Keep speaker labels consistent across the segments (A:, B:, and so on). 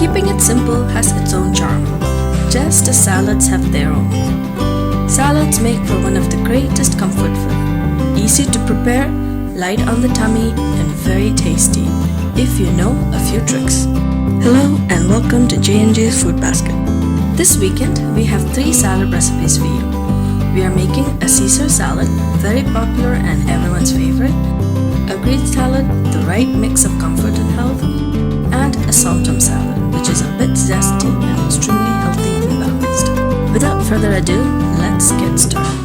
A: Keeping it simple has its own charm, just as salads have their own. Salads make for one of the greatest comfort food. Easy to prepare, light on the tummy, and very tasty, if you know a few tricks. Hello and welcome to J&J's Food Basket. This weekend, we have 3 salad recipes for you. We are making a Caesar salad, very popular and everyone's favorite, a Greek salad, the right mix of comfort and health, and a Som Tum Salad, which is a bit zesty and extremely healthy and balanced. Without further ado, let's get started.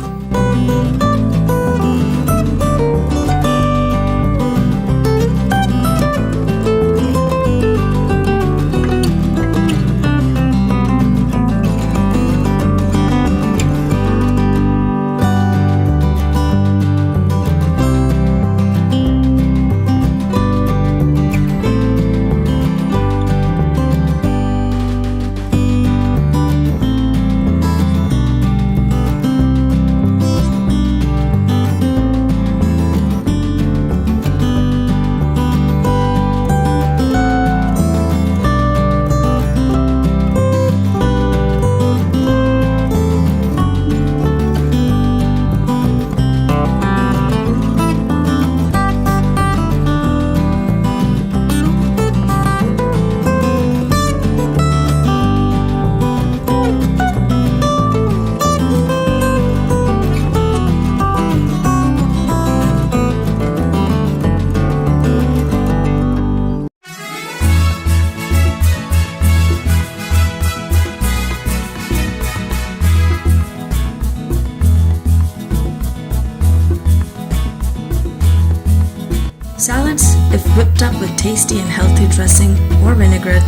A: Salads, if whipped up with tasty and healthy dressing or vinaigrette,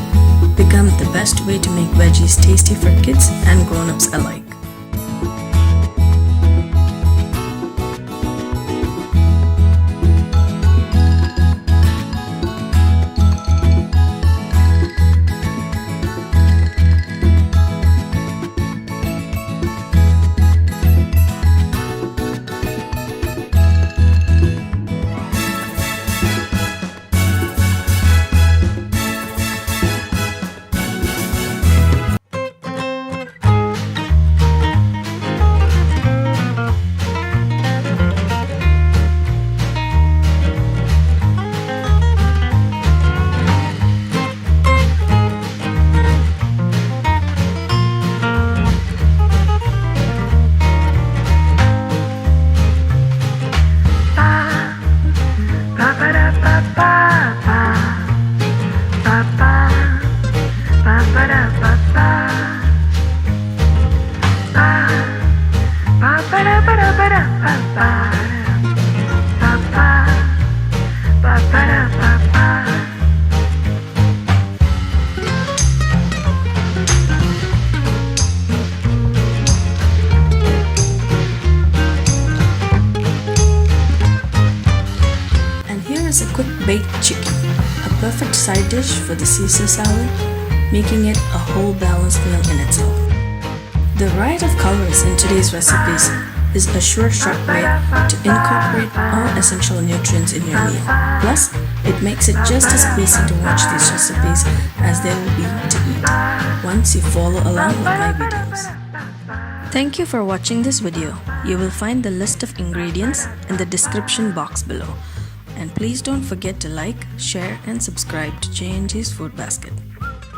A: become the best way to make veggies tasty for kids and grown-ups alike. Is a quick baked chicken, a perfect side dish for the Caesar salad, making it a whole balanced meal in itself. The variety of colors in today's recipes is a sure short way to incorporate all essential nutrients in your meal. Plus, it makes it just as pleasing to watch these recipes as they will be to eat once you follow along with my videos. Thank you for watching this video. You will find the list of ingredients in the description box below. And please don't forget to like, share and subscribe to J&J's Food Basket.